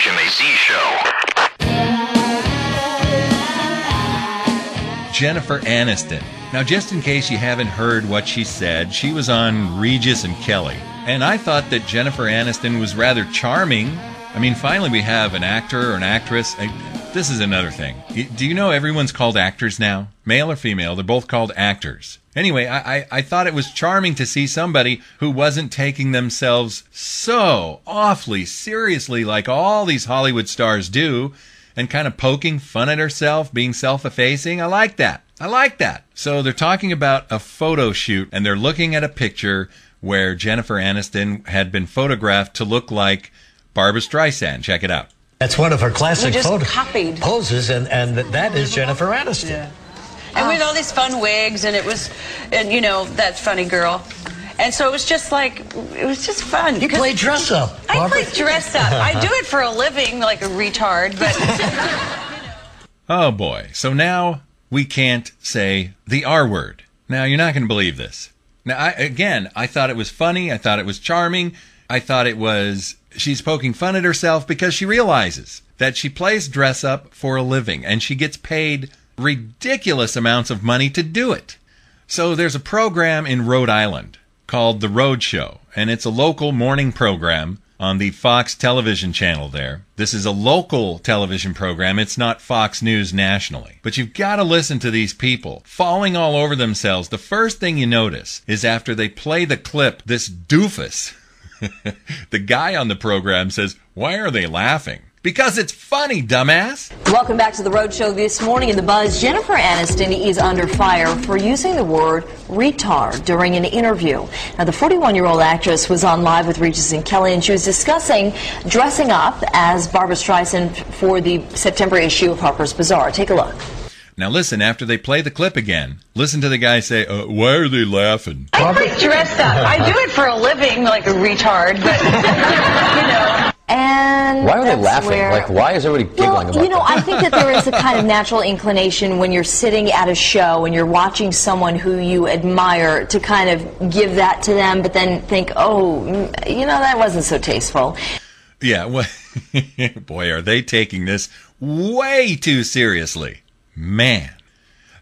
Jim A.Z. Show. Jennifer Aniston. Now, just in case you haven't heard what she said, she was on Regis and Kelly. And I thought that Jennifer Aniston was rather charming. I mean, finally we have an actor or an actress. This is another thing. Do you know everyone's called actors now? Male or female, they're both called actors. Anyway, I thought it was charming to see somebody who wasn't taking themselves so awfully seriously like all these Hollywood stars do, and kind of poking fun at herself, being self-effacing. I like that. I like that. So they're talking about a photo shoot, and they're looking at a picture where Jennifer Aniston had been photographed to look like Barbra Streisand. Check it out. That's one of her classic copied poses, and that is Jennifer Aniston. Yeah. And we had all these fun wigs, and you know, that funny girl. And so it was just fun. You play dress up. I play dress up. I do it for a living, like a retard, but... Oh, boy. So now we can't say the R word. Now, you're not going to believe this. Now, I thought it was funny. I thought it was charming. I thought it was... She's poking fun at herself because she realizes that she plays dress up for a living, and she gets paid ridiculous amounts of money to do it. So there's a program in Rhode Island called The Road Show, and it's a local morning program on the Fox television channel there. This is a local television program. It's not Fox News nationally. But you've got to listen to these people falling all over themselves. The first thing you notice is after they play the clip, this doofus, the guy on the program says, "Why are they laughing?" Because it's funny, dumbass. Welcome back to The Road Show this morning. In the buzz, Jennifer Aniston is under fire for using the word retard during an interview. Now, the 41-year-old actress was on Live with Regis and Kelly, and she was discussing dressing up as Barbra Streisand for the September issue of Harper's Bazaar. Take a look. Now listen, after they play the clip again, listen to the guy say, "Why are they laughing?" I play dress up. I do it for a living, like a retard, but, you know... And why are they laughing? Like, why is everybody giggling about that? You know, that? I think that there is a kind of natural inclination when you're sitting at a show and you're watching someone who you admire to kind of give that to them, but then think, oh, you know, that wasn't so tasteful. Yeah, well, boy, are they taking this way too seriously. Man.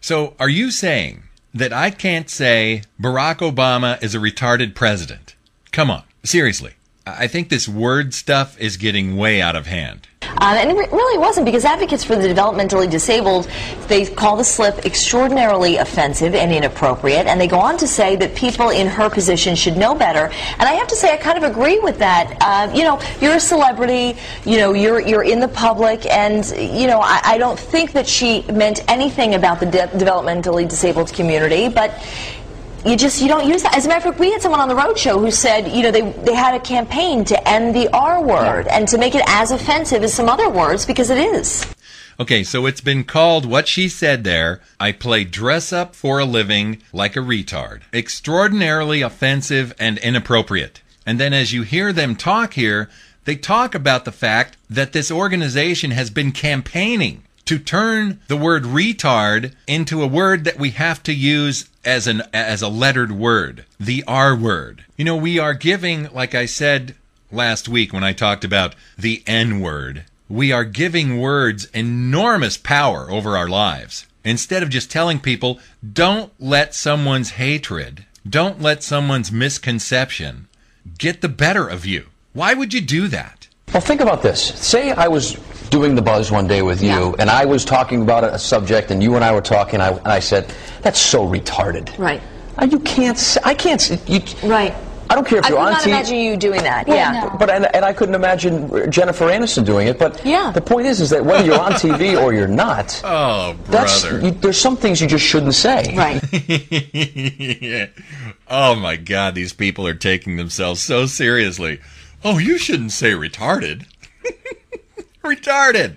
So are you saying that I can't say Barack Obama is a retarded president? Come on, seriously. I think this word stuff is getting way out of hand. And it really wasn't, because advocates for the developmentally disabled, they call the slip extraordinarily offensive and inappropriate, and they go on to say that people in her position should know better. And I have to say, I kind of agree with that. You know, you're a celebrity, you know, you're in the public, and, you know, I don't think that she meant anything about the developmentally disabled community, but... You don't use that. As a matter of fact, we had someone on the Road Show who said, you know, they had a campaign to end the R word and to make it as offensive as some other words, because it is. Okay, so it's been called what she said there. I play dress up for a living like a retard. Extraordinarily offensive and inappropriate. And then as you hear them talk here, they talk about the fact that this organization has been campaigning to turn the word retard into a word that we have to use as a lettered word, the R word. You know, we are giving, like I said last week when I talked about the N word, we are giving words enormous power over our lives. Instead of just telling people, don't let someone's hatred, don't let someone's misconception get the better of you. Why would you do that? Well, think about this. Say I was doing the buzz one day with you, and I was talking about a subject, and you and I were talking, and I said, "That's so retarded." Right. You can't. I can't. Right. I don't care if you're on TV. I could not imagine you doing that. Well, yeah. No. But and I couldn't imagine Jennifer Aniston doing it. But yeah. The point is that whether you're on TV or you're not, oh, brother, there's some things you just shouldn't say. Right. Yeah. Oh my God, these people are taking themselves so seriously. Oh, you shouldn't say retarded. Retarded.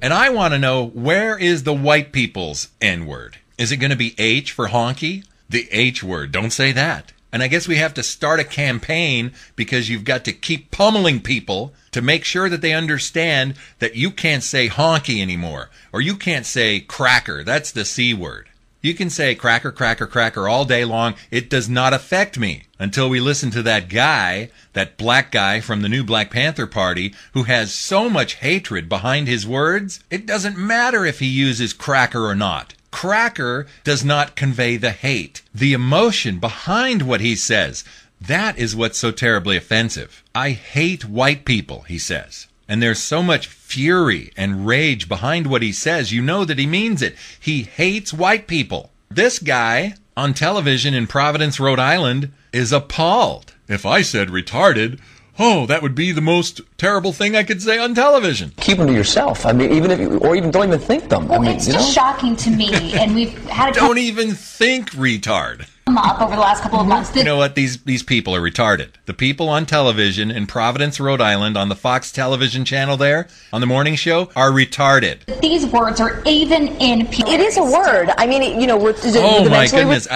And I want to know, where is the white people's N-word? Is it going to be H for honky? The H word. Don't say that. And I guess we have to start a campaign, because you've got to keep pummeling people to make sure that they understand that you can't say honky anymore, or you can't say cracker. That's the C word. You can say cracker, cracker, cracker all day long. It does not affect me until we listen to that guy, that black guy from the new Black Panther Party, who has so much hatred behind his words. It doesn't matter if he uses cracker or not. Cracker does not convey the hate, the emotion behind what he says. That is what's so terribly offensive. I hate white people, he says. And there's so much fury and rage behind what he says. You know that he means it. He hates white people. This guy on television in Providence, Rhode Island, is appalled. If I said retarded, oh, that would be the most terrible thing I could say on television. Keep them to yourself. I mean, even if you, or even don't even think them. Well, I mean, it's just shocking to me, and we've had a Don't even think retard. up over the last couple of months. You know what? These people are retarded. The people on television in Providence, Rhode Island, on the Fox television channel there, on the morning show, are retarded. These words are even in people. It is a word. I mean, you know, oh my goodness.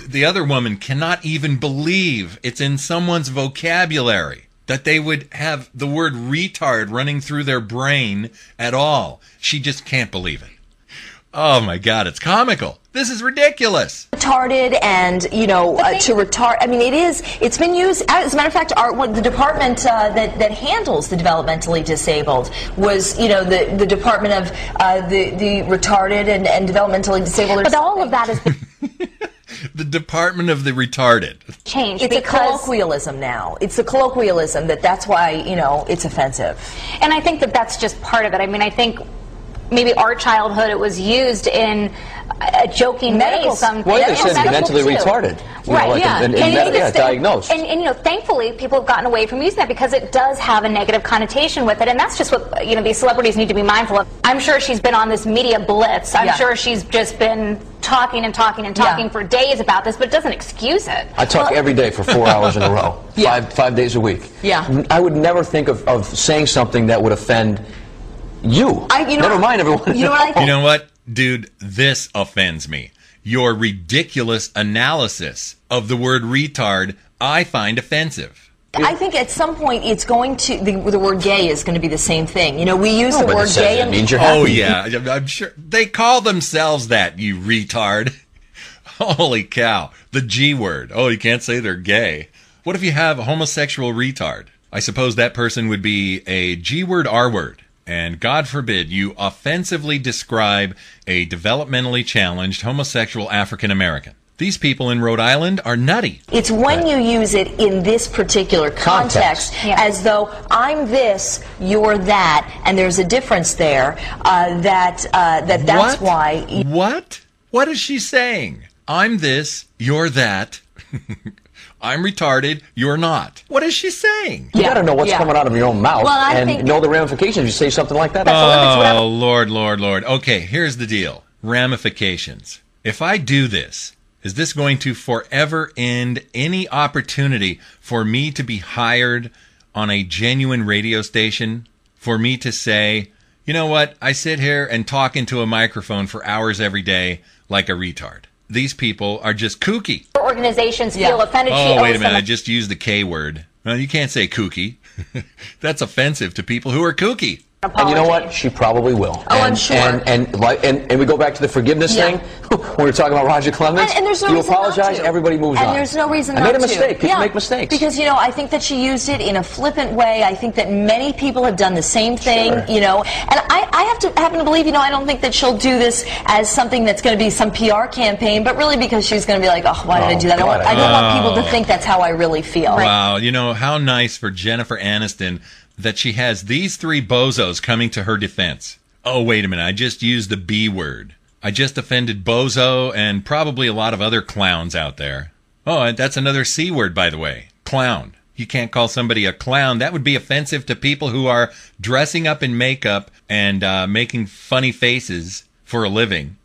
The other woman cannot even believe it's in someone's vocabulary that they would have the word retard running through their brain at all. She just can't believe it. Oh my God, it's comical. This is ridiculous. Retarded and, you know, to retard. I mean, it's been used, as a matter of fact, the department that handles the developmentally disabled was, you know, the Department of the Retarded and Developmentally Disabled. But all of that is The Department of the Retarded. changed. It's a colloquialism now. It's a colloquialism that's why, you know, it's offensive. And I think that that's just part of it. I mean, I think maybe our childhood, it was used in a joking Medical- way. Some Well, they said medical mentally too. retarded. You Right, know, like yeah. and diagnosed. And, you know, thankfully, people have gotten away from using that because it does have a negative connotation with it. And that's just what, you know, these celebrities need to be mindful of. I'm sure she's been on this media blitz. I'm sure she's just been talking and talking and talking for days about this, but it doesn't excuse it. I talk every day for 4 hours in a row, five days a week. Yeah. I would never think of saying something that would offend you. Never mind everyone. You know what I think? You know what? Dude, this offends me. Your ridiculous analysis of the word retard, I find offensive. I think at some point it's going to, the word gay is going to be the same thing. You know, we use the But word it says gay it and means you're happy. Oh, yeah. I'm sure. They call themselves that, you retard. Holy cow. The G word. Oh, you can't say they're gay. What if you have a homosexual retard? I suppose that person would be a G word, R word. And God forbid you offensively describe a developmentally challenged homosexual African American. These people in Rhode Island are nutty. it's when you use it in this particular context, as though I'm this, you're that, and there's a difference there. That's What? why. What? What is she saying? I'm this, you're that. I'm retarded, you're not. What is she saying? You got to know what's coming out of your own mouth Well, I and think- know the ramifications if you say something like that. Oh, Lord, Lord, Lord. Okay, here's the deal. Ramifications. If I do this, is this going to forever end any opportunity for me to be hired on a genuine radio station? For me to say, you know what, I sit here and talk into a microphone for hours every day like a retard. These people are just kooky. Organizations feel offended. She Oh, wait owes a minute, them I just used the K word. Well, you can't say kooky. That's offensive to people who are kooky. And you know what? She probably will. Oh, I'm sure. And we go back to the forgiveness thing when we were talking about Roger Clemens. And there's no you reason not apologize, to. everybody moves on. And there's no reason I not to. made a mistake. People make mistakes. Because, you know, I think that she used it in a flippant way. I think that many people have done the same thing, you know. And I happen to believe, you know, I don't think that she'll do this as something that's going to be some PR campaign, but really because she's going to be like, oh, why did I do that? I don't want people to think that's how I really feel. Wow, you know, how nice for Jennifer Aniston that she has these three bozos coming to her defense. Oh, wait a minute, I just used the B word. I just offended bozo and probably a lot of other clowns out there. Oh, and that's another C word, by the way. Clown. You can't call somebody a clown. That would be offensive to people who are dressing up in makeup and making funny faces for a living.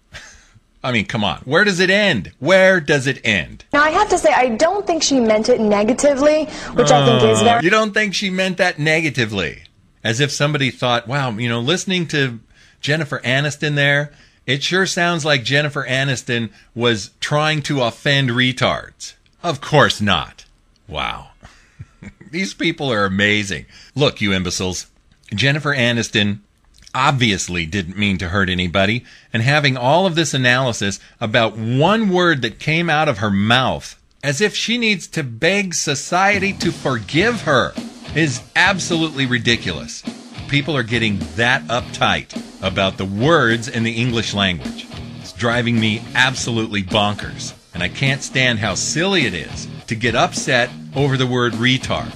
I mean, come on. Where does it end? Where does it end? Now, I have to say, I don't think she meant it negatively, which I think is very... You don't think she meant that negatively? As if somebody thought, wow, you know, listening to Jennifer Aniston there, it sure sounds like Jennifer Aniston was trying to offend retards. Of course not. Wow. These people are amazing. Look, you imbeciles. Jennifer Aniston, obviously didn't mean to hurt anybody, and having all of this analysis about one word that came out of her mouth, as if she needs to beg society to forgive her, is absolutely ridiculous. People are getting that uptight about the words in the English language. It's driving me absolutely bonkers, and I can't stand how silly it is to get upset over the word retard.